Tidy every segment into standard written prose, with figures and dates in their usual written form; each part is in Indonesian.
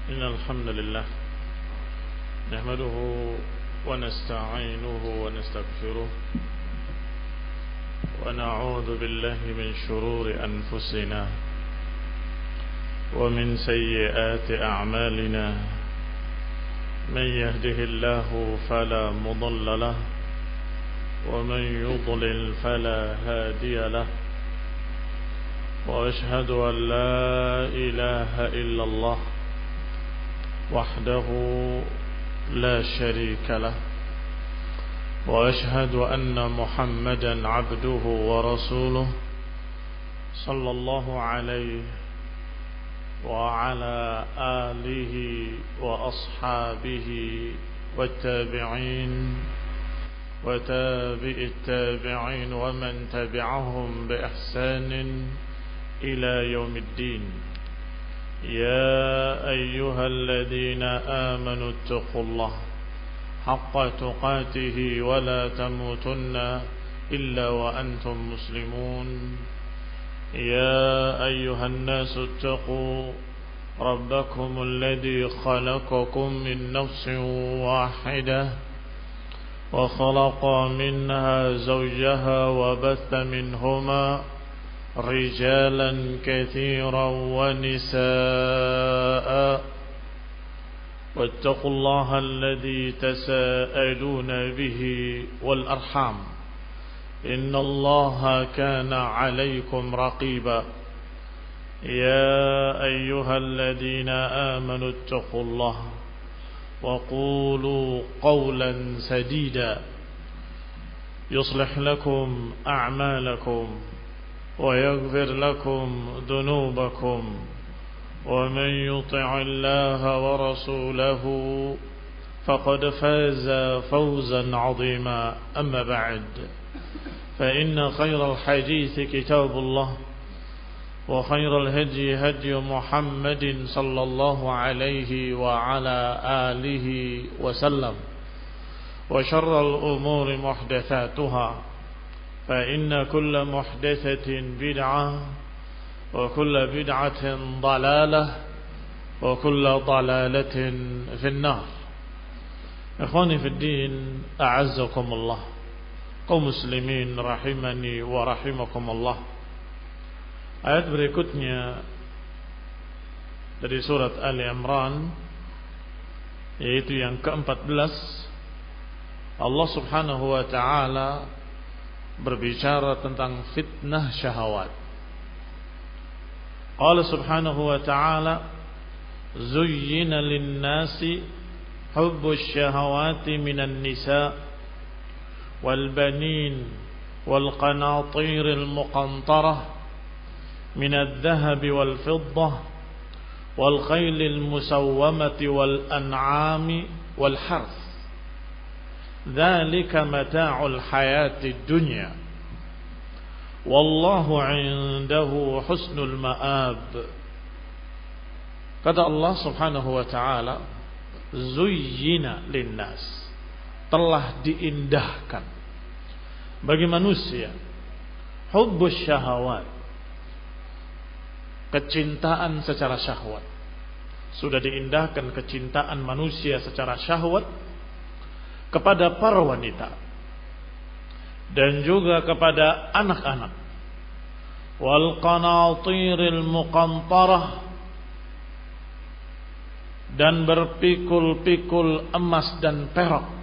إن الحمد لله نحمده ونستعينه ونستغفره ونعوذ بالله من شرور أنفسنا ومن سيئات أعمالنا من يهده الله فلا مضل له ومن يضلل فلا هادي له وأشهد أن لا إله إلا الله وحده لا شريك له وأشهد أن محمدا عبده ورسوله صلى الله عليه وعلى آله وأصحابه والتابعين وتابع التابعين ومن تبعهم بإحسان إلى يوم الدين. يا أيها الذين آمنوا اتقوا الله حق تقاته ولا تموتن إلا وأنتم مسلمون. يا أيها الناس اتقوا ربكم الذي خلقكم من نفس واحدة وخلق منها زوجها وبث منهما رجالا كثيرا ونساء واتقوا الله الذي تساءلون به والأرحام إن الله كان عليكم رقيبا. يا أيها الذين آمنوا اتقوا الله وقولوا قولا سديدا يصلح لكم أعمالكم ويغفر لكم ذنوبكم ومن يطع الله ورسوله فقد فاز فوزا عظيما. أما بعد فإن خير الحديث كتاب الله وخير الهدي هدي محمد صلى الله عليه وعلى آله وسلم وشر الأمور محدثاتها فإن كل محدثة بدعة وكل بدعة ضلالة وكل ضلالة في النار. إخواني في الدين أعزكم الله kaum muslimin rahimani wa rahimakumullah. Ayat berikutnya dari surat Ali Imran, yaitu yang ke-14, Allah subhanahu wa ta'ala berbicara tentang fitnah syahwat. Qala subhanahu wa ta'ala zuyyina lin-nasi hubbus syahawati minan nisa wal banin wal qanatiril muqantarah minadh dhahabi wal fiddah wal khaylil musawwamati wal an'ami wal harth dzalika mata'ul hayatid dunya wallahu 'indahu husnul ma'ab. Kata Allah subhanahu wa ta'ala, zuyyina linnas, telah diindahkan bagi manusia hubbus syahawat, kecintaan secara syahwat. Sudah diindahkan kecintaan manusia secara syahwat kepada para wanita dan juga kepada anak-anak. Wal qanatiril muqantarah, dan berpikul-pikul emas dan perak.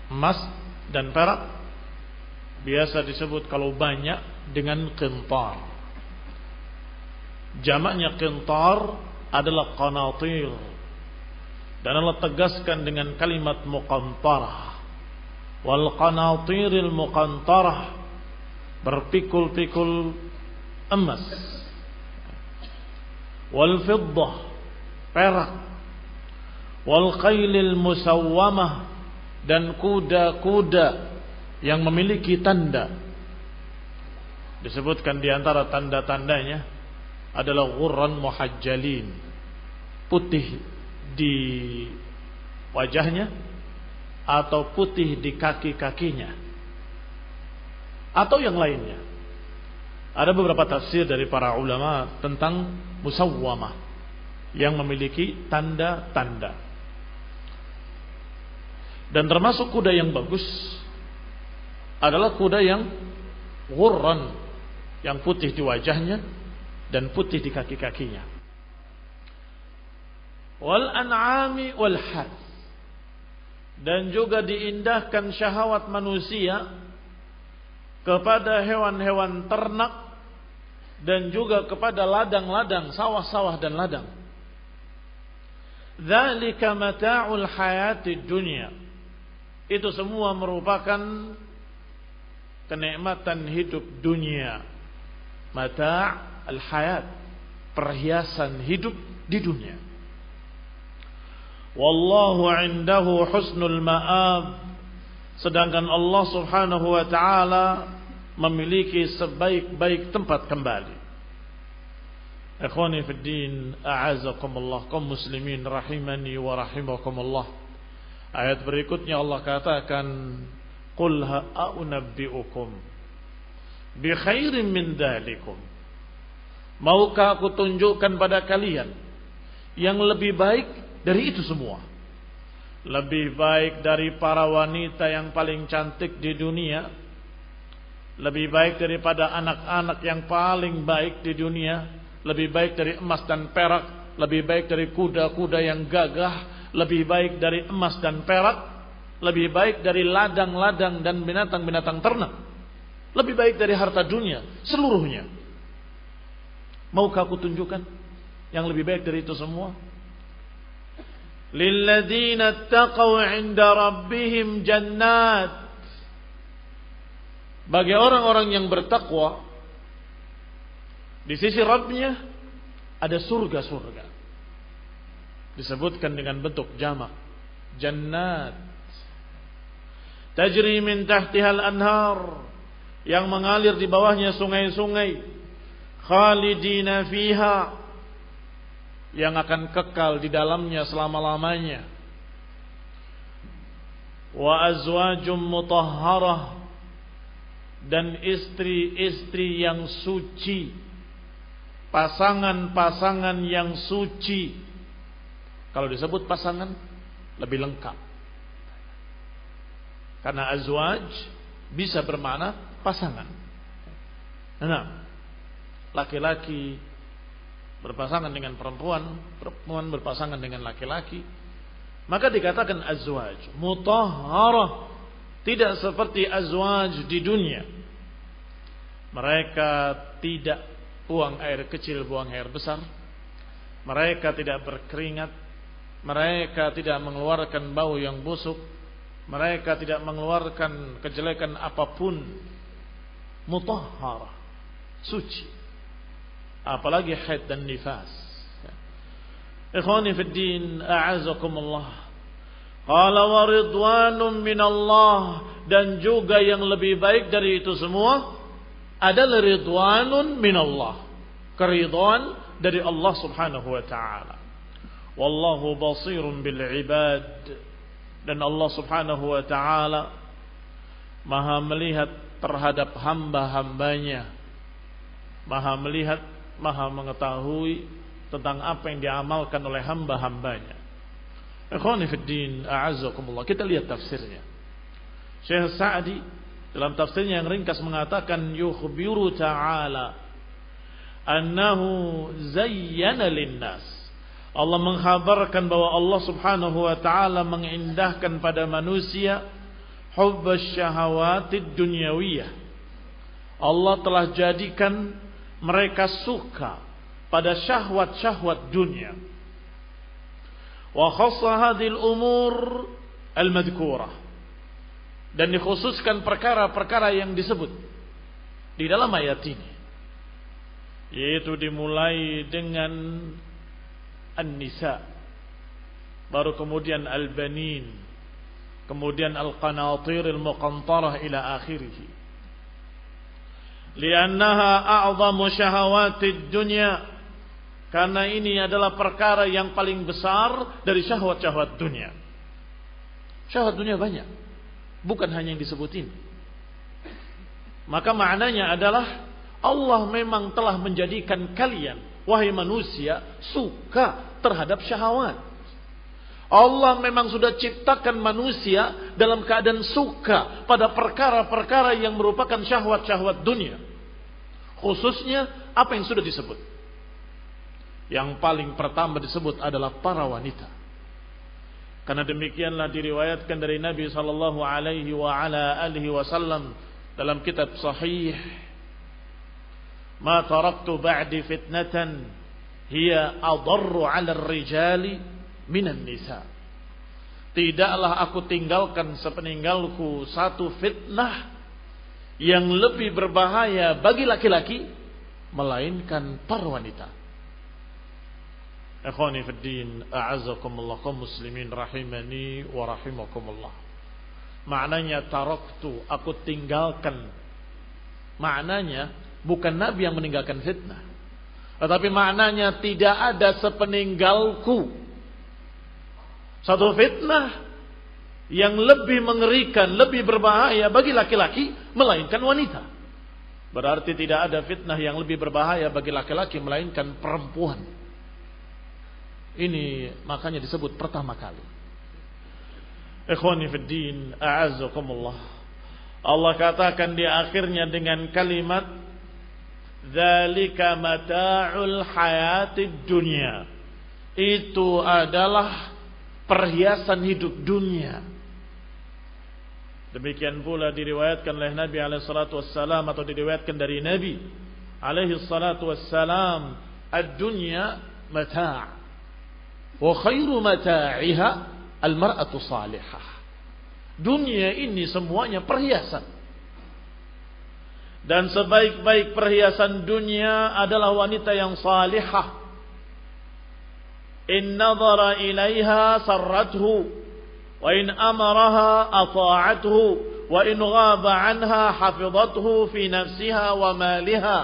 Emas dan perak biasa disebut kalau banyak dengan qintar. Jamaknya qintar adalah qanatir, dan Allah tegaskan dengan kalimat muqantarah. Wal qanatiril muqantarah, berpikul-pikul emas. Wal fiddah, perak. Wal khaylil musawwamah, dan kuda-kuda yang memiliki tanda. Disebutkan di antara tanda-tandanya adalah ghurran muhajjalin, putih di wajahnya atau putih di kaki-kakinya atau yang lainnya. Ada beberapa tafsir dari para ulama tentang musawwamah. yang memiliki tanda-tanda. Dan termasuk kuda yang bagus adalah kuda yang ghurran, yang putih di wajahnya dan putih di kaki-kakinya. Wal an'ami wal harth, dan juga diindahkan syahwat manusia kepada hewan-hewan ternak dan juga kepada ladang-ladang, sawah-sawah dan ladang. Dzalika mata'ul hayatid dunya. Itu semua merupakan kenikmatan hidup dunia. Mata' al-hayat, perhiasan hidup di dunia. Wallahu 'indahu husnul ma'ab. Sedangkan Allah Subhanahu wa taala memiliki sebaik-baik tempat kembali. Ikhwani fid din, a'azakumullah, kaum muslimin rahimani wa rahimakumullah. Ayat berikutnya Allah katakan, qul a'unabbi'ukum bi khairin min dzalikum. Maukah aku tunjukkan pada kalian yang lebih baik dari itu semua? Lebih baik dari para wanita yang paling cantik di dunia, lebih baik daripada anak-anak yang paling baik di dunia, lebih baik dari emas dan perak, lebih baik dari kuda-kuda yang gagah, lebih baik dari emas dan perak, lebih baik dari ladang-ladang dan binatang-binatang ternak, lebih baik dari harta dunia seluruhnya. Maukah aku tunjukkan yang lebih baik dari itu semua? Lilladzina taqaw 'inda rabbihim jannat. Bagi orang-orang yang bertakwa di sisi Rabbnya ada surga-surga. Disebutkan dengan bentuk jamak, jannat. Tajri min tahtihal anhar, yang mengalir di bawahnya sungai-sungai. Khalidina fiha, yang akan kekal di dalamnya selama-lamanya. Wa azwajum mutahharah, dan istri-istri yang suci, pasangan-pasangan yang suci. Kalau disebut pasangan lebih lengkap, karena azwaj bisa bermakna pasangan. Nah, laki-laki berpasangan dengan perempuan, perempuan berpasangan dengan laki-laki, maka dikatakan azwaj mutahharah. Tidak seperti azwaj di dunia. Mereka tidak buang air kecil, buang air besar. Mereka tidak berkeringat. Mereka tidak mengeluarkan bau yang busuk. Mereka tidak mengeluarkan kejelekan apapun. Mutahharah, suci. Apalagi haid dan nifas. Ikhwani fid din, a'azakumullah. Qala wa ridwanun minallah, dan juga yang lebih baik dari itu semua adalah ridwanun minallah, keridhaan dari Allah Subhanahu wa taala. Wallahu basirun bil ibad, dan Allah Subhanahu wa taala Maha melihat terhadap hamba-hambanya. Maha melihat, Maha mengetahui tentang apa yang diamalkan oleh hamba-hambanya. Ikhwani fid din, a'azzakumullah. Kita lihat tafsirnya. Syekh Sa'di dalam tafsirnya yang ringkas mengatakan, yukhbiru ta'ala annahu zayyana linnas. Allah mengkhabarkan bahwa Allah Subhanahu wa taala mengindahkan pada manusia hubbas syahawatid dunyawiyah. Allah telah jadikan mereka suka pada syahwat-syahwat dunia. Wa khassa hadhil umur al-madhkurah, dan dikhususkan perkara-perkara yang disebut di dalam ayat ini, yaitu dimulai dengan an-nisa, baru kemudian al-banin, kemudian al-qanatir al-muqantarah ila akhirih. Liannaha a'zamu syahawatid dunya, karena ini adalah perkara yang paling besar dari syahwat-syahwat dunia. Syahwat dunia banyak, bukan hanya yang disebut ini. Maka maknanya adalah Allah memang telah menjadikan kalian, wahai manusia, suka terhadap syahwat. Allah memang sudah ciptakan manusia dalam keadaan suka pada perkara-perkara yang merupakan syahwat-syahwat dunia. Khususnya apa yang sudah disebut. Yang paling pertama disebut adalah para wanita. Karena demikianlah diriwayatkan dari Nabi sallallahu alaihi wa ala alihi wasallam dalam kitab sahih, "Ma taraktu ba'di fitnatan hiya adarru 'ala ar-rijali minan nisa." Tidaklah aku tinggalkan sepeninggalku satu fitnah yang lebih berbahaya bagi laki-laki melainkan para wanita. Ikhwani fid din, a'azzakumullah, kaum muslimin rahimani wa rahimakumullah. Maknanya taraktu, aku tinggalkan. Maknanya bukan Nabi yang meninggalkan fitnah, tetapi maknanya tidak ada sepeninggalku satu fitnah yang lebih mengerikan, lebih berbahaya bagi laki-laki melainkan wanita. Berarti tidak ada fitnah yang lebih berbahaya bagi laki-laki melainkan perempuan. Ini makanya disebut pertama kali. Ikhwani fid din, a'azzakumullah. Allah katakan di akhirnya dengan kalimat dzalika mata'ul hayatid dunya. Itu adalah perhiasan hidup dunia. Demikian pula diriwayatkan oleh Nabi alaihi salatu wassalam, atau diriwayatkan dari Nabi alaihi salatu wassalam, ad-dunya mata'. Wa khairu mata'iha al-mar'atu salihah. Dunia ini semuanya perhiasan. Dan sebaik-baik perhiasan dunia adalah wanita yang salihah. In nadhara ilaiha sarrathu wa in amaraha ata'athu wa in ghaba anha hafizathu fi nafsiha wa maliha.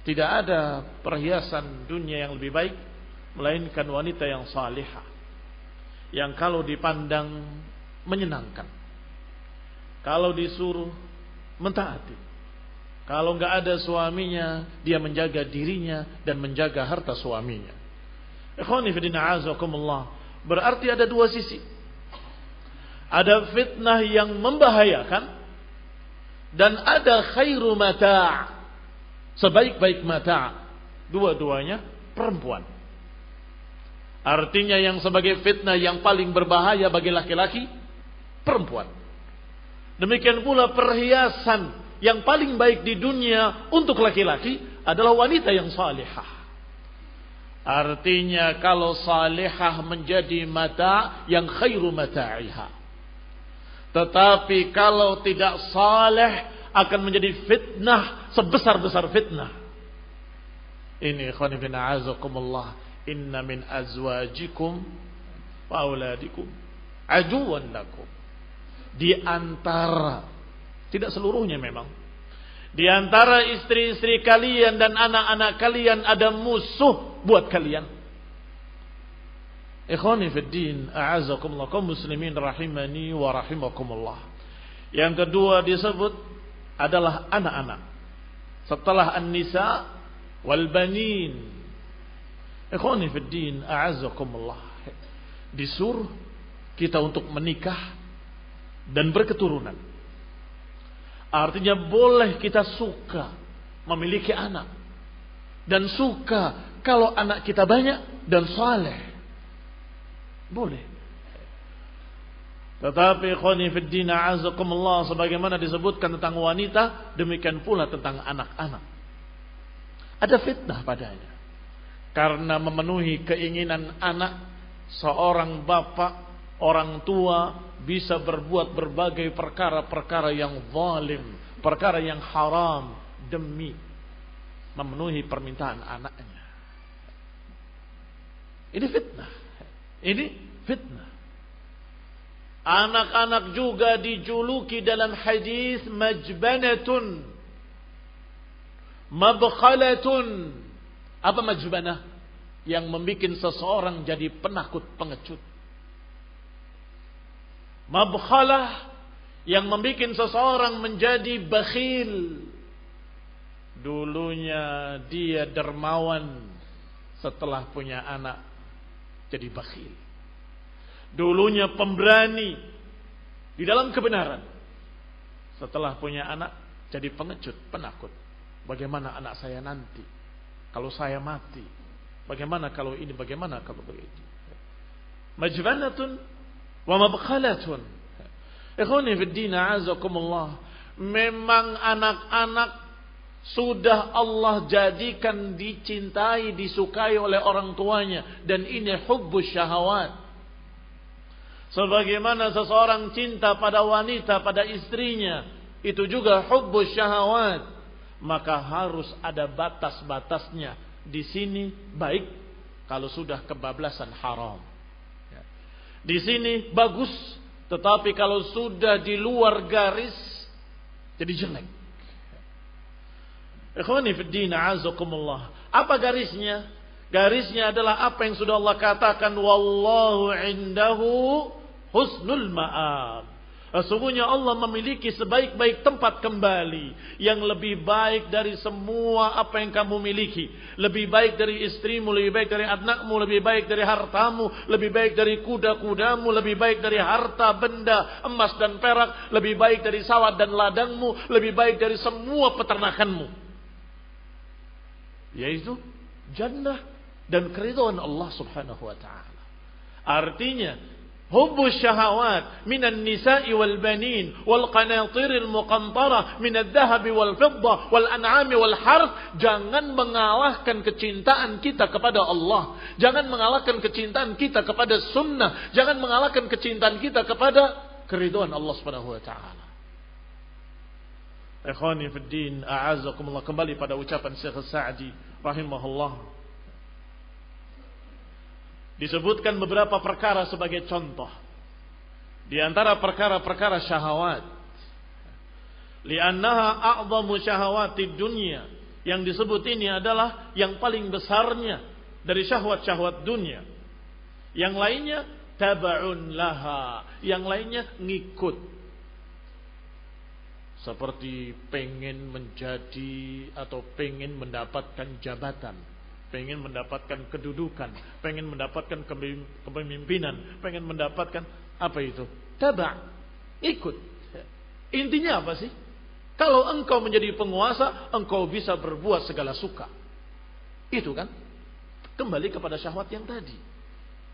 Tidak ada perhiasan dunia yang lebih baik melainkan wanita yang salihah, yang kalau dipandang menyenangkan, kalau disuruh mentaati, kalau enggak ada suaminya dia menjaga dirinya dan menjaga harta suaminya. Ikhwani fillah a'azakumullah. Berarti ada dua sisi. Ada fitnah yang membahayakan dan ada khairu mata', sebaik-baik mata'. Dua-duanya perempuan. Artinya yang sebagai fitnah yang paling berbahaya bagi laki-laki, perempuan. Demikian pula perhiasan yang paling baik di dunia untuk laki-laki adalah wanita yang salihah. Artinya kalau salihah menjadi mata yang khairu mata'iha. Tetapi kalau tidak saleh akan menjadi fitnah sebesar-besar fitnah. Ini ikhwan fillah a'azakumullah. Inna min azwajikum wa auladikum aduwwan lakum. Di antara, tidak seluruhnya memang, di antara istri-istri kalian dan anak-anak kalian ada musuh buat kalian. Ikhwani fid din, a'azakumullah, kaum muslimin rahimani wa rahimakumullah. Yang kedua disebut adalah anak-anak. Setelah an-nisa wal banin. Ikhwani fid din, a'azzakumullah. Disuruh kita untuk menikah dan berketurunan. Artinya boleh kita suka memiliki anak, dan suka kalau anak kita banyak dan saleh. Boleh. Tetapi ikhwani fid din, a'azzakumullah, sebagaimana disebutkan tentang wanita, demikian pula tentang anak-anak. Ada fitnah padanya. Karena memenuhi keinginan anak, seorang bapak, orang tua bisa berbuat berbagai perkara-perkara yang zalim, perkara yang haram demi memenuhi permintaan anaknya. Ini fitnah. Ini fitnah. Anak-anak juga dijuluki dalam hadis majbanatun, mabkhalatun. Apa majbanah? Yang membuat seseorang jadi penakut, pengecut. Mabkhalah yang membuat seseorang menjadi bakhil. Dulunya dia dermawan, setelah punya anak jadi bakhil. Dulunya pemberani di dalam kebenaran, setelah punya anak jadi pengecut, penakut. Bagaimana anak saya nanti kalau saya mati? Bagaimana kalau ini? Bagaimana kalau begitu? Majbanatun wa mabkhalatun. Ikhwani fid din, a'azakumullah. Memang anak-anak sudah Allah jadikan dicintai, disukai oleh orang tuanya, dan ini hubbus syahawat. Sebagaimana seseorang cinta pada wanita, pada istrinya, itu juga hubbus syahawat. Maka harus ada batas-batasnya. Di sini baik kalau sudah kebablasan haram. Di sini bagus, tetapi kalau sudah di luar garis jadi jelek. Ikhwani fid din, a'azakumullah. Apa garisnya? Garisnya adalah apa yang sudah Allah katakan, wallahu indahu husnul ma'ab. Sesungguhnya Allah memiliki sebaik-baik tempat kembali, yang lebih baik dari semua apa yang kamu miliki. Lebih baik dari istrimu, lebih baik dari anakmu, lebih baik dari hartamu, lebih baik dari kuda-kudamu, lebih baik dari harta benda, emas dan perak, lebih baik dari sawah dan ladangmu, lebih baik dari semua peternakanmu. Yaitu jannah dan keridhaan Allah Subhanahu wa taala. Artinya hubbus syahawat minan nisa'i wal banin wal qanatiril muqantarah minad dhahabi wal fiddah wal an'ami wal harth, jangan mengalahkan kecintaan kita kepada Allah, jangan mengalahkan kecintaan kita kepada sunnah, jangan mengalahkan kecintaan kita kepada keridhaan Allah Subhanahu wa taala. Ikhwani fid din, a'azakumullah. Kembali pada ucapan Syekh Sa'di rahimahullah. Disebutkan beberapa perkara sebagai contoh. Di antara perkara-perkara syahwat. Li'annaha a'zamu syahawatid dunya. Yang disebut ini adalah yang paling besarnya dari syahwat-syahwat dunia. Yang lainnya taba'un laha. Yang lainnya ngikut. Seperti pengen menjadi atau pengen mendapatkan jabatan, pengen mendapatkan kedudukan, pengen mendapatkan kepemimpinan, pengen mendapatkan apa itu? Taba', ikut. Intinya apa sih? Kalau engkau menjadi penguasa, engkau bisa berbuat segala suka. Itu kan? Kembali kepada syahwat yang tadi.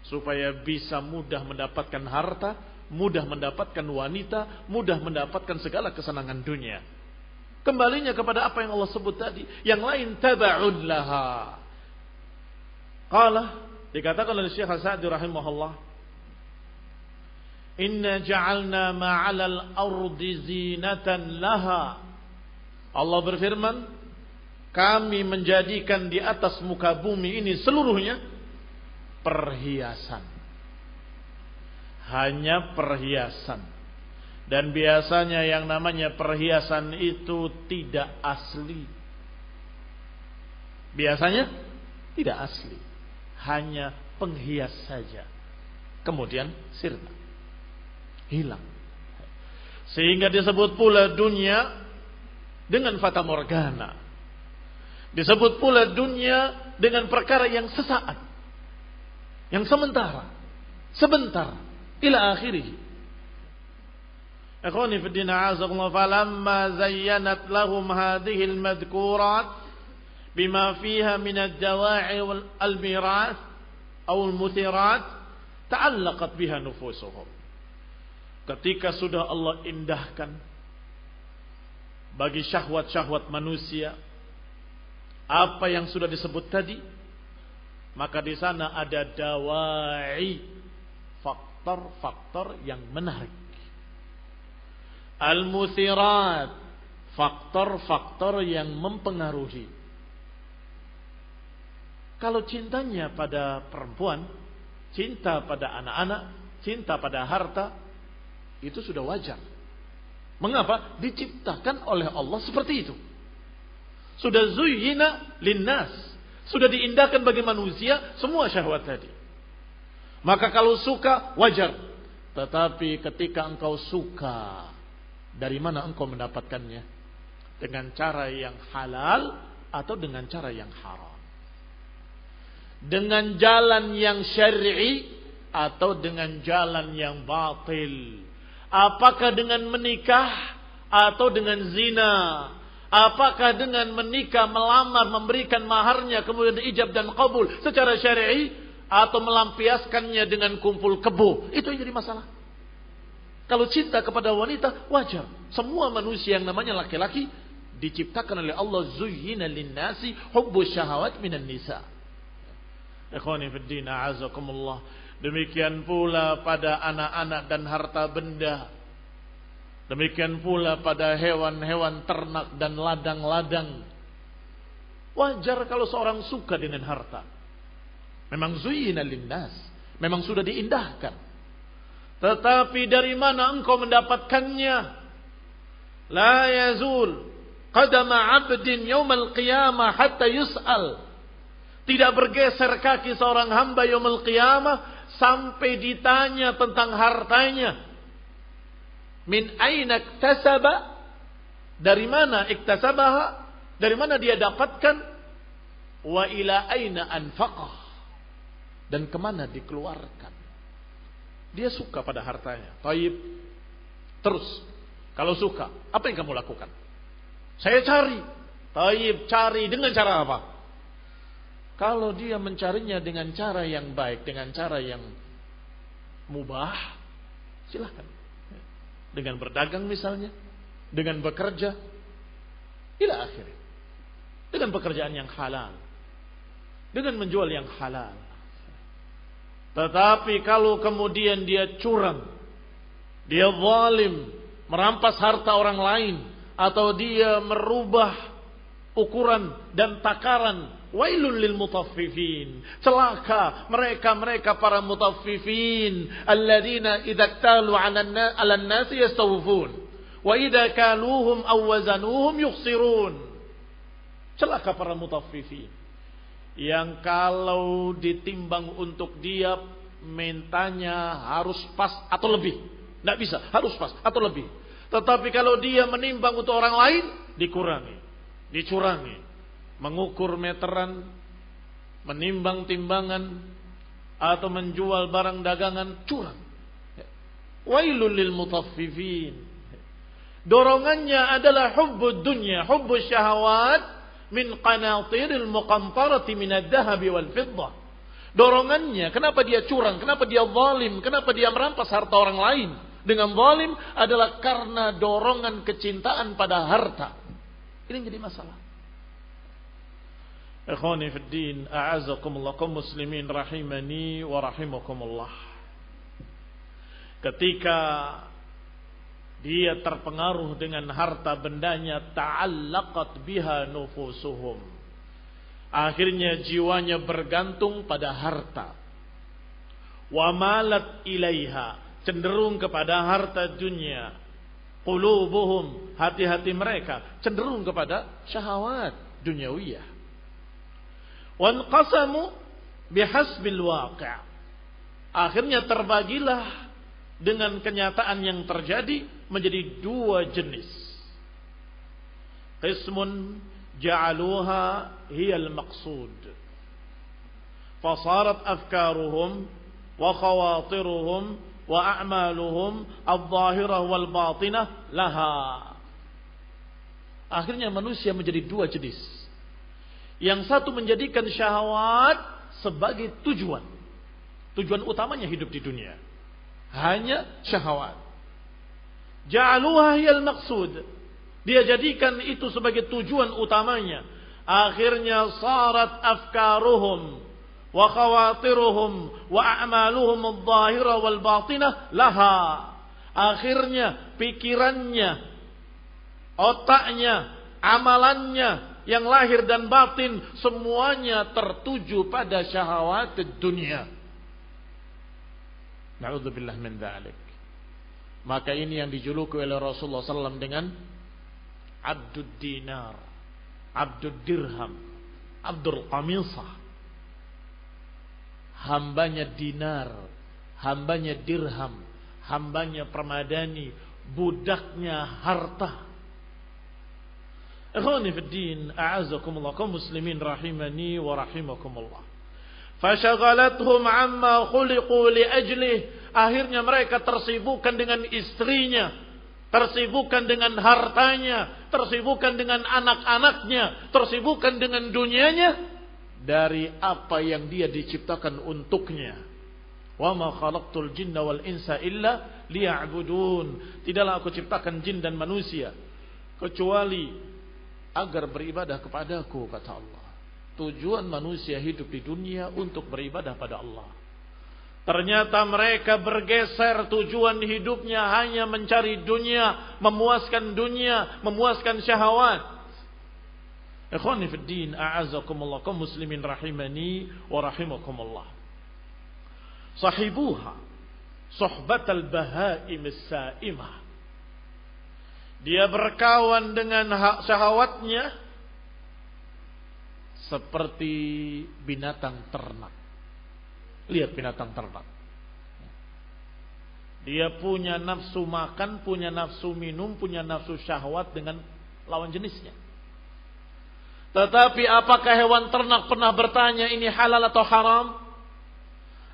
Supaya bisa mudah mendapatkan harta, mudah mendapatkan wanita, mudah mendapatkan segala kesenangan dunia. Kembalinya kepada apa yang Allah sebut tadi. Yang lain taba'un laha. Qala, dikatakan oleh Syekh Sa'di rahimahullah, inna ja'alna ma'alal ardi zinatan laha. Allah berfirman, kami menjadikan di atas muka bumi ini seluruhnya perhiasan. Hanya perhiasan. Dan biasanya yang namanya perhiasan itu tidak asli. Biasanya tidak asli. Hanya penghias saja. Kemudian sirna. Hilang. Sehingga disebut pula dunia dengan fata morgana. Disebut pula dunia dengan perkara yang sesaat. Yang sementara. Sebentar. Ila akhirih. Ikhwani fi din, a'azakumullah. Falamma zayyanat lahum hadhihi al-madhkurat bima fiha min ad-dawa'i wal al-mirath aw al-muthirat ta'allaqat biha nufusuhum. Ketika sudah Allah indahkan bagi syahwat-syahwat manusia apa yang sudah disebut tadi, maka di sana ada dawa'i, faktor-faktor yang menarik. Al-muthirat, faktor-faktor yang mempengaruhi. Kalau cintanya pada perempuan, cinta pada anak-anak, cinta pada harta, itu sudah wajar. Mengapa? Diciptakan oleh Allah seperti itu. Sudah zuyyina linnas, sudah diindahkan bagi manusia semua syahwat tadi. Maka kalau suka wajar. Tetapi ketika engkau suka, dari mana engkau mendapatkannya? Dengan cara yang halal atau dengan cara yang haram. Dengan jalan yang syar'i atau dengan jalan yang batil. Apakah dengan menikah atau dengan zina? Apakah dengan menikah, melamar, memberikan maharnya, kemudian ijab dan qabul secara syar'i, atau melampiaskannya dengan kumpul kebo? Itu yang jadi masalah. Kalau cinta kepada wanita, wajar. Semua manusia yang namanya laki-laki diciptakan oleh Allah, zuyyina linnasi hubbus syahawat minan nisa. Ikhwani fid din, a'azakumullah. Demikian pula pada anak-anak dan harta benda. Demikian pula pada hewan-hewan ternak dan ladang-ladang. Wajar kalau seorang suka dengan harta. Memang zuyyina linnas, memang sudah diindahkan. Tetapi dari mana engkau mendapatkannya? La yazul qadama 'abdin yaumal qiyamah hatta yus'al. Tidak bergeser kaki seorang hamba yaumul qiyamah sampai ditanya tentang hartanya. Min aina iktasaba? Dari mana iktasabaha? Dari mana dia dapatkan? Wa ila aina anfaqah? Dan kemana dikeluarkan? Dia suka pada hartanya. Taib. Terus, kalau suka, apa yang kamu lakukan? Saya cari. Taib, cari dengan cara apa? Kalau dia mencarinya dengan cara yang baik, dengan cara yang mubah, silahkan. Dengan berdagang misalnya, dengan bekerja, ila akhirnya. Dengan pekerjaan yang halal, dengan menjual yang halal. Tetapi kalau kemudian dia curang, dia zalim, merampas harta orang lain, atau dia merubah ukuran dan takaran, wailul lil mutaffifin. Celaka mereka para mutaffifin, alladzina idza iktalu 'alan nasi yastawfun wa idza kaluhum aw wazanuhum yukhsirun. Celaka para mutaffifin yang kalau ditimbang untuk dia mintanya harus pas atau lebih. Tidak bisa, harus pas atau lebih. Tetapi kalau dia menimbang untuk orang lain, dikurangi, dicurangi. Mengukur meteran, menimbang timbangan, atau menjual barang dagangan, curang. Wailul lil mutaffifin. Dorongannya adalah hubbud dunya, hubbus syahawat min qanatiril muqantarati minad dhahabi wal fiddah. Dorongannya, kenapa dia curang, kenapa dia zalim, kenapa dia merampas harta orang lain dengan zalim, adalah karena dorongan kecintaan pada harta. Ini yang jadi masalah. Ikhwani fid din, a'azakumullah, kaum muslimin rahimani wa rahimakumullah. Ketika dia terpengaruh dengan harta bendanya, ta'allaqat biha nufusuhum. Akhirnya jiwanya bergantung pada harta. Wa malat ilaiha, cenderung kepada harta dunia. Qulubuhum, hati-hati mereka cenderung kepada syahwat duniawiyah. Wanqasamu bihasbil waqi'. Akhirnya terbagilah dengan kenyataan yang terjadi menjadi dua jenis. Qismun ja'aluha hiyal maqsud. Fasarat afkaruhum wa khawatiruhum wa a'maluhum adh-dhahirah wal batinah laha. Akhirnya manusia menjadi dua jenis. Yang satu menjadikan syahwat sebagai tujuan. Tujuan utamanya hidup di dunia hanya syahwat. Ja'aluha hiyal maqsud. Dia jadikan itu sebagai tujuan utamanya. Akhirnya sarat afkaruhum wa khawatiruhum wa a'maluhum adh-dhahirah wal batinah laha. Akhirnya pikirannya, otaknya, amalannya yang lahir dan batin semuanya tertuju pada syahwat dunia. Na'udzubillah min dzalik. Maka ini yang dijuluki oleh Rasulullah SAW dengan Abdud Dinar, Abdud Dirham, Abdul Qamisah. Hambanya dinar, hambanya dirham, hambanya permadani, budaknya harta. Ikhwani fid din, a'azakumullah, kaum muslimin rahimani wa rahimakumullah. Fashagalathum amma khuliqu li ajlih. Akhirnya mereka tersibukkan dengan istrinya, tersibukkan dengan hartanya, tersibukkan dengan anak-anaknya, tersibukkan dengan dunianya dari apa yang dia diciptakan untuknya. Wa ma khalaqtul jinna wal insa illa liya'budun. Tidaklah aku ciptakan jin dan manusia kecuali agar beribadah kepadaku, kata Allah. Tujuan manusia hidup di dunia untuk beribadah pada Allah. Ternyata mereka bergeser, tujuan hidupnya hanya mencari dunia, memuaskan syahwat. Ikhwani fid din, a'azakumullah, kaum muslimin rahimani wa rahimakumullah. Sahibuha suhbatal bahaim as-sa'imah. Dia berkawan dengan syahwatnya seperti binatang ternak. Lihat binatang ternak. Dia punya nafsu makan, punya nafsu minum, punya nafsu syahwat dengan lawan jenisnya. Tetapi apakah hewan ternak pernah bertanya ini halal atau haram?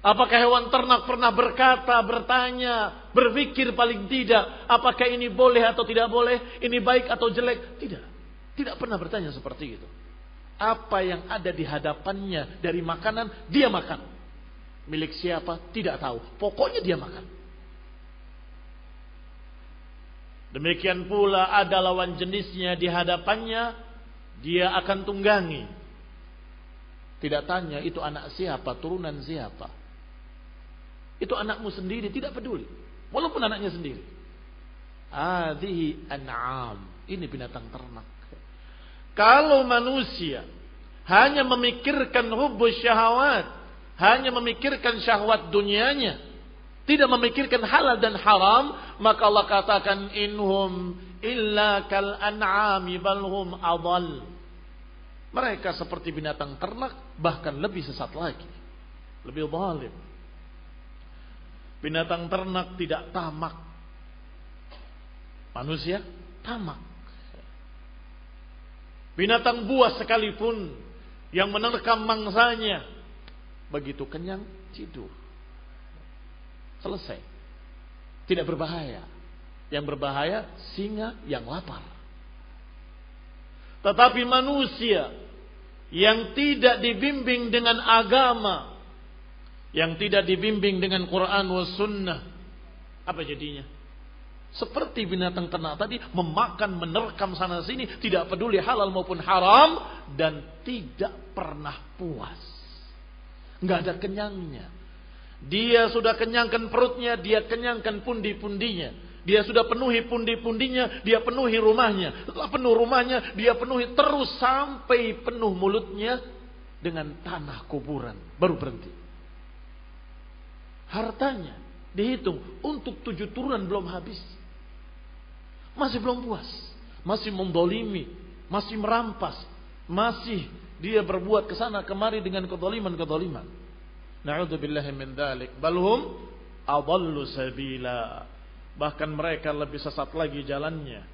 Apakah hewan ternak pernah bertanya, berpikir paling tidak, apakah ini boleh atau tidak boleh, ini baik atau jelek? Tidak. Tidak pernah bertanya seperti itu. Apa yang ada di hadapannya dari makanan, dia makan. Milik siapa? Tidak tahu. Pokoknya dia makan. Demikian pula ada lawan jenisnya di hadapannya, dia akan tunggangi. Tidak tanya itu anak siapa, turunan siapa. Itu anakmu sendiri, tidak peduli. Walaupun anaknya sendiri. Hadhihi an'am. Ini binatang ternak. Kalau manusia hanya memikirkan hubbus syahwat, hanya memikirkan syahwat dunianya, tidak memikirkan halal dan haram, maka Allah katakan inhum illa kal an'ami balhum adall. Mereka seperti binatang ternak, bahkan lebih sesat lagi, lebih zalim. Binatang ternak tidak tamak, manusia tamak. Binatang buas sekalipun yang menerkam mangsanya, begitu kenyang tidur, selesai, tidak berbahaya. Yang berbahaya singa yang lapar. Tetapi manusia yang tidak dibimbing dengan agama, yang tidak dibimbing dengan Quran wa sunnah, apa jadinya? Seperti binatang ternak tadi, memakan, menerkam sana sini, tidak peduli halal maupun haram, dan tidak pernah puas. Nggak ada kenyangnya. Dia sudah kenyangkan perutnya, dia kenyangkan pundi-pundinya. Dia sudah penuhi pundi-pundinya, dia penuhi rumahnya. Setelah penuh rumahnya, dia penuhi terus sampai penuh mulutnya dengan tanah kuburan. Baru berhenti. Hartanya dihitung untuk 7 turunan belum habis. Masih belum puas. Masih mendolimi, masih merampas. Masih dia berbuat kesana kemari dengan kedoliman-kedoliman. Na'udzubillahi min dzalik. Balhum adallu sabila. Bahkan mereka lebih sesat lagi jalannya.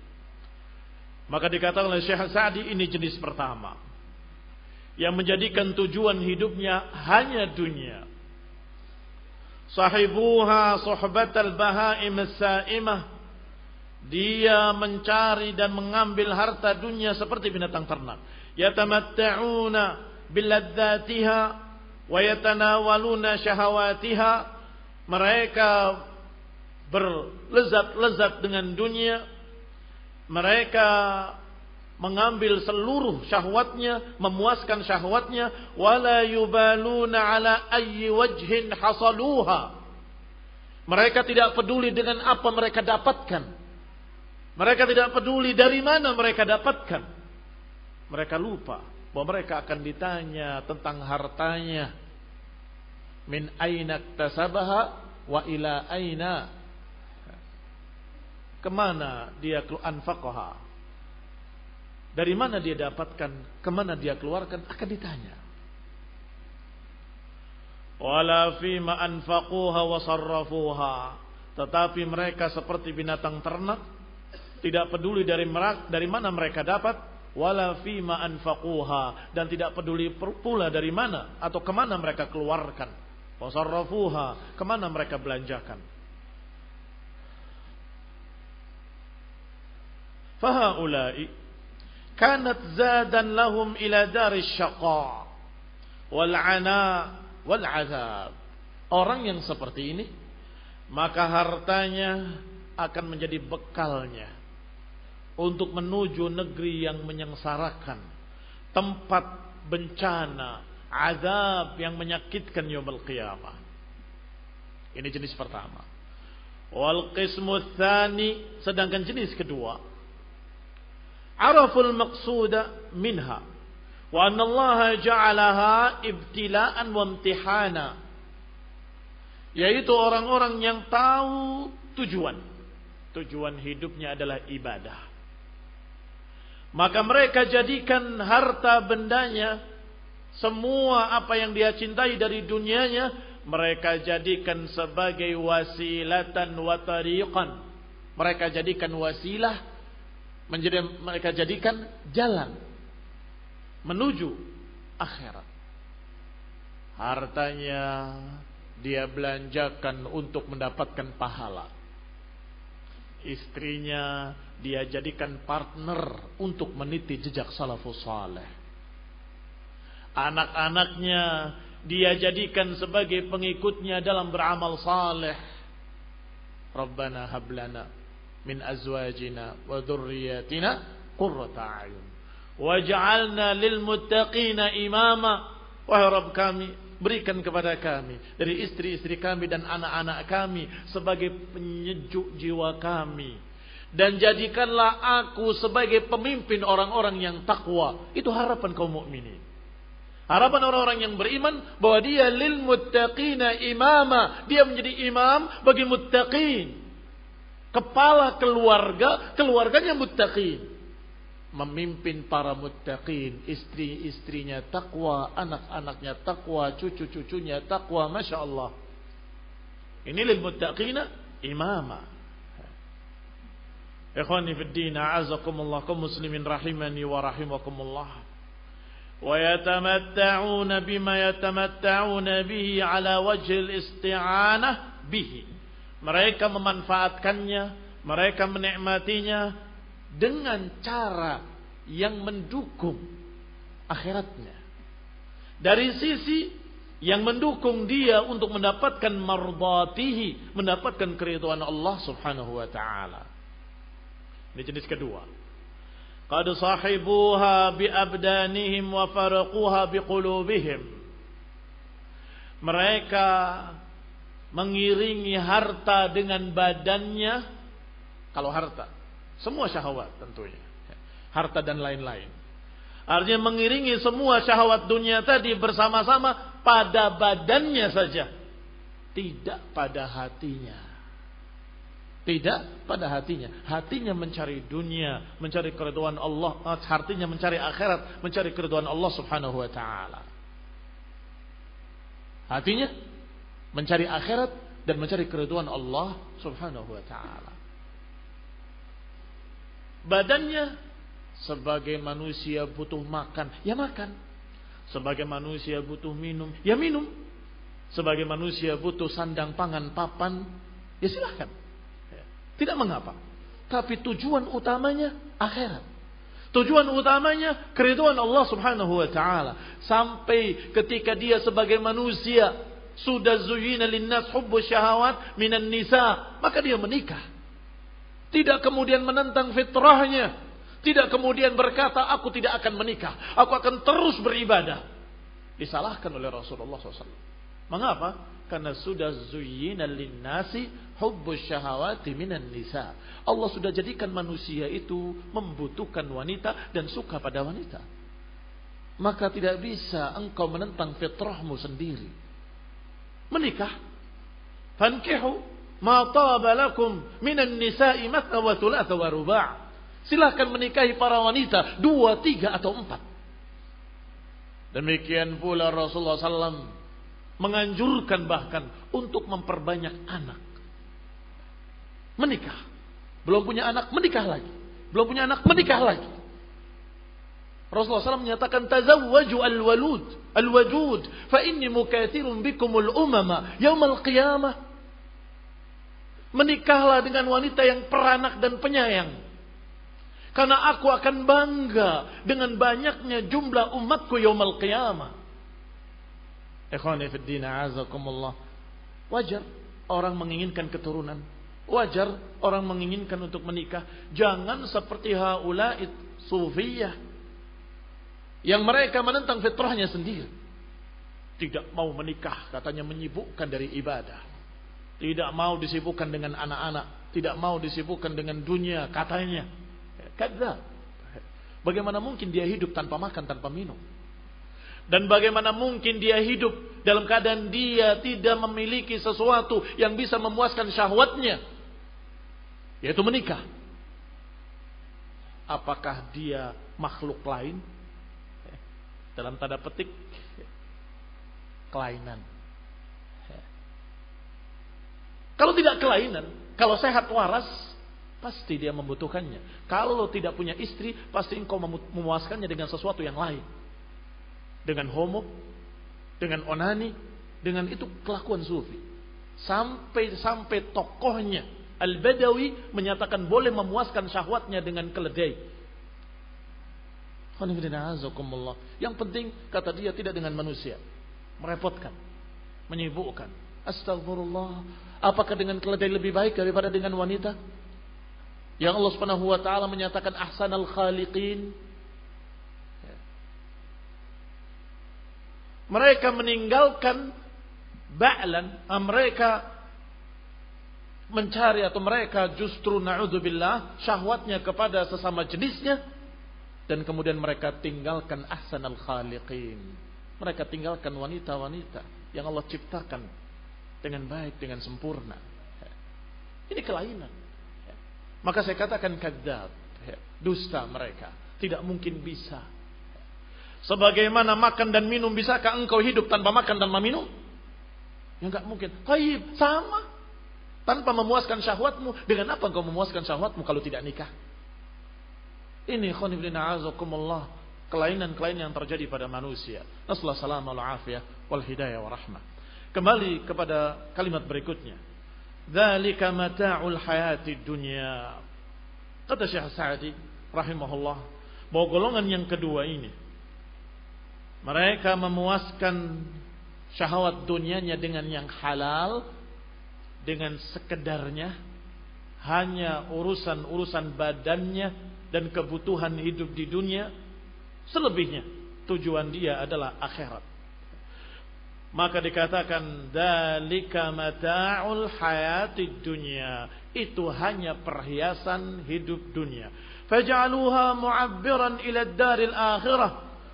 Maka dikatakan oleh Syekh Sa'di, ini jenis pertama yang menjadikan tujuan hidupnya hanya dunia. Sahibuha suhbatal bahaim as-sa'imah. Dia mencari dan mengambil harta dunia seperti binatang ternak. Yatamatta'una biladzatiha wa yatanawaluna syahawatiha. Mereka berlezat-lezat dengan dunia. Mereka mengambil seluruh syahwatnya, memuaskan syahwatnya. Wala yubaluna ala ayyi wajhin hasaluha. Mereka tidak peduli dengan apa mereka dapatkan. Mereka tidak peduli dari mana mereka dapatkan. Mereka lupa bahwa mereka akan ditanya tentang hartanya. Min aina iktasabaha wa ila aina. Kemana dia anfaqaha? Dari mana dia dapatkan? Kemana dia keluarkan? Akan ditanya. Wala fima anfaquha wa sarrafuha. Tetapi mereka seperti binatang ternak, tidak peduli dari mana mereka dapat wala fima anfaquha, dan tidak peduli pula dari mana atau kemana mereka keluarkan, wasarrafuha, kemana mereka belanjakan. Fahaulai kanat zadan lahum ila daris syaqa wal ana wal azab. Orang yang seperti ini, maka hartanya akan menjadi bekalnya untuk menuju negeri yang menyengsarakan, tempat bencana, azab yang menyakitkan yaumul qiyamah. Ini jenis pertama. Wal qismu tsani, sedangkan jenis kedua, araful maqsuda minha wa anna Allah ja'alaha ibtila'an wa imtihana, yaitu orang-orang yang tahu tujuan hidupnya adalah ibadah, maka mereka jadikan harta bendanya, semua apa yang dia cintai dari dunianya, mereka jadikan sebagai wasilatan wa tariqan. Mereka jadikan wasilah, mereka jadikan jalan menuju akhirat. Hartanya dia belanjakan untuk mendapatkan pahala. Istrinya dia jadikan partner untuk meniti jejak salafus saleh. Anak-anaknya dia jadikan sebagai pengikutnya dalam beramal saleh. Rabbana hablana min azwajina wa dhurriyyatina qurrata a'yun waj'alna lil muttaqina imama. Wahai Rabb kami, berikan kepada kami dari istri-istri kami dan anak-anak kami sebagai penyejuk jiwa kami, dan jadikanlah aku sebagai pemimpin orang-orang yang takwa. Itu harapan kaum mukminin. Harapan orang-orang yang beriman bahwa dia lil muttaqina imama, dia menjadi imam bagi muttaqin. Kepala keluarga, keluarganya muttaqin. Memimpin para muttaqin, istri-istrinya takwa, anak-anaknya takwa, cucu-cucunya takwa, Masya Allah. Ini lil muttaqina imama. Ikhwani fid din, a'azakumullah, kaum muslimin rahimani wa rahimakumullah. Wa yatamatta'una bima yatamatta'una bihi ala wajhil isti'anah bihi. Mereka memanfaatkannya, mereka menikmatinya dengan cara yang mendukung akhiratnya, dari sisi yang mendukung dia untuk mendapatkan mardatihi, mendapatkan keridhaan Allah subhanahu wa ta'ala. Ini jenis kedua. Qad sahibuha bi abdanihim wa faraquha bi qulubihim. Mereka mengiringi harta dengan badannya. Kalau harta, semua syahwat tentunya, harta dan lain-lain. Artinya mengiringi semua syahwat dunia tadi bersama-sama pada badannya saja, tidak pada hatinya. Tidak pada hatinya. Hatinya mencari dunia, mencari keridhaan Allah, hatinya mencari akhirat, mencari keridhaan Allah subhanahu wa ta'ala. Hatinya mencari akhirat dan mencari keridhaan Allah subhanahu wa ta'ala. Badannya, sebagai manusia butuh makan, ya makan. Sebagai manusia butuh minum, ya minum. Sebagai manusia butuh sandang, pangan, papan, ya silahkan. Tidak mengapa. Tapi tujuan utamanya akhirat. Tujuan utamanya keridhaan Allah subhanahu wa ta'ala. Sampai ketika dia sebagai manusia sudah zuyyina linnas hubbu syahawat minan nisa, maka dia menikah. Tidak kemudian menentang fitrahnya. Tidak kemudian berkata, aku tidak akan menikah, aku akan terus beribadah. Disalahkan oleh Rasulullah SAW. Mengapa? Karena sudah zuyyina linnasi hubbus syahawati minan nisa. Allah sudah jadikan manusia itu membutuhkan wanita dan suka pada wanita. Maka tidak bisa engkau menentang fitrahmu sendiri. Menikah. Fankihu ma taba lakum minan nisa'i matna wa thulatha wa ruba'. Silahkan menikahi para wanita 2, 3 atau 4. Demikian pula Rasulullah SAW menganjurkan bahkan untuk memperbanyak anak. Menikah. Belum punya anak, menikah lagi. Belum punya anak, menikah lagi. Rasulullah SAW menyatakan tazawwaju al-wadud fa inni mukatsirun bikumul umama yaumal qiyamah. Menikahlah dengan wanita yang peranak dan penyayang, karena aku akan bangga dengan banyaknya jumlah umatku yaumal qiyamah. Ikhwani fid din, a'azakumullah. Wajar orang menginginkan keturunan, wajar orang menginginkan untuk menikah. Jangan seperti haula'id sufiyah yang mereka menentang fitrahnya sendiri. Tidak mau menikah, katanya menyibukkan dari ibadah. Tidak mau disibukkan dengan anak-anak, tidak mau disibukkan dengan dunia, katanya. Kadzab. Bagaimana mungkin dia hidup tanpa makan, tanpa minum? Dan bagaimana mungkin dia hidup dalam keadaan dia tidak memiliki sesuatu yang bisa memuaskan syahwatnya, yaitu menikah? Apakah dia makhluk lain? Dalam tanda petik kelainan. Kalau tidak kelainan, kalau sehat waras, pasti dia membutuhkannya. Kalau tidak punya istri, pasti engkau memuaskannya dengan sesuatu yang lain. Dengan homo, dengan onani, dengan itu kelakuan sufi. Sampai tokohnya Al-Badawi menyatakan boleh memuaskan syahwatnya dengan keledai. Yang penting, kata dia, tidak dengan manusia, merepotkan, menyibukkan. Astagfirullah, apakah dengan keledai lebih baik daripada dengan wanita yang Allah Subhanahu wa taala menyatakan ahsanal khaliqin? Mereka meninggalkan ba'lan, mereka mencari atau mereka justru na'udzubillah syahwatnya kepada sesama jenisnya. Dan kemudian mereka tinggalkan ahsanal khaliqin. Mereka tinggalkan wanita-wanita yang Allah ciptakan dengan baik, dengan sempurna. Ini kelainan. Maka saya katakan kadzab, dusta mereka. Tidak mungkin bisa. Sebagaimana makan dan minum, bisakah engkau hidup tanpa makan dan minum? Ya enggak mungkin. Baik, sama. Tanpa memuaskan syahwatmu, dengan apa engkau memuaskan syahwatmu kalau tidak nikah? Ini khonibdina azakumullah, kelainan-kelainan yang terjadi pada manusia. Nasallahu salamah wal afiyah wal hidayah wa rahmah. Kembali kepada kalimat berikutnya. Dzalika mata'ul hayatid dunya. Kata Syekh Sa'di rahimahullah, bahwa golongan yang kedua ini, mereka memuaskan syahwat dunianya dengan yang halal, dengan sekedarnya, hanya urusan-urusan badannya dan kebutuhan hidup di dunia. Selebihnya tujuan dia adalah akhirat. Maka dikatakan dzalika mata'ul hayatid dunya, itu hanya perhiasan hidup dunia. Faj'aluha mu'abbiran ila ad-daril akhirah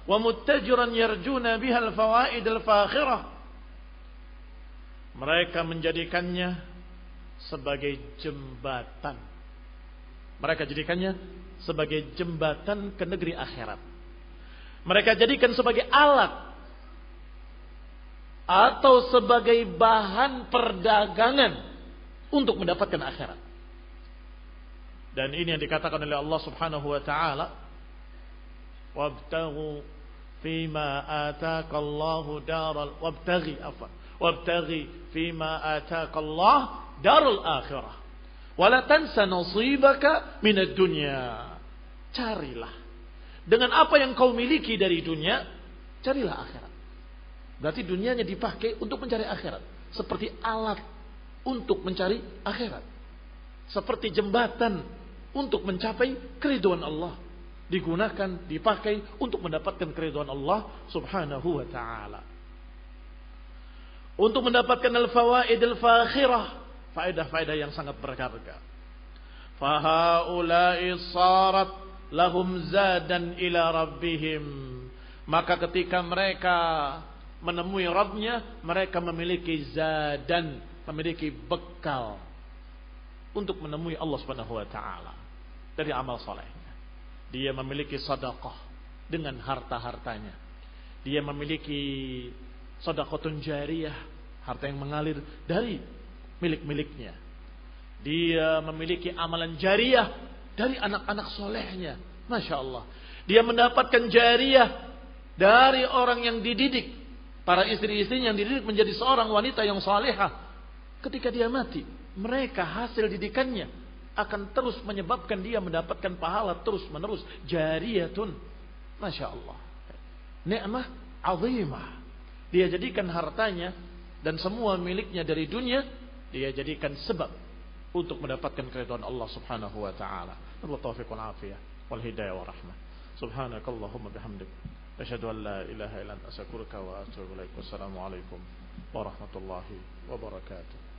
wa muttajiran yarjuna biha al-fawaid al-fakhirah. Mereka menjadikannya sebagai jembatan. Mereka jadikannya sebagai jembatan ke negeri akhirat. Mereka jadikan sebagai alat atau sebagai bahan perdagangan untuk mendapatkan akhirat. Dan ini yang dikatakan oleh Allah Subhanahu wa taala, wabtaghu fima ataakallahu daral wabtaghi fima ataakallahu darul akhirah wala tansa nasibaka minad dunya. Carilah dengan apa yang kau miliki dari dunia, carilah akhirat. Berarti dunianya dipakai untuk mencari akhirat, seperti alat untuk mencari akhirat, seperti jembatan untuk mencapai keridhaan Allah, digunakan, dipakai untuk mendapatkan keridhaan Allah Subhanahu wa taala, untuk mendapatkan al-fawaid al-fakhirah, faedah-faedah yang sangat berharga. Fahaula'i sarat lahum zadan ila rabbihim. Maka ketika mereka menemui Rabbnya, mereka memiliki zadan, memiliki bekal untuk menemui Allah Subhanahu wa taala dari amal salehnya. Dia memiliki sedekah dengan harta-hartanya. Dia memiliki sedekahun jariyah, harta yang mengalir dari milik-miliknya. Dia memiliki amalan jariyah dari anak-anak solehnya. Masya Allah. Dia mendapatkan jariyah dari orang yang dididik. Para istri-istrinya yang dididik menjadi seorang wanita yang salihah. Ketika dia mati, mereka hasil didikannya akan terus menyebabkan dia mendapatkan pahala terus menerus. Jariyatun. Masya Allah. Ni'mah azimah. Dia jadikan hartanya dan semua miliknya dari dunia, dia jadikan sebab untuk mendapatkan keridhaan Allah Subhanahu wa taala. Allah taufiq wal afiyah wal hidayah wa rahmah. Subhanakallahumma bihamdik asyhadu an la ilaha illa anta astaghfiruka wa atubu ilaik. Wassalamu alaikum warahmatullahi wabarakatuh.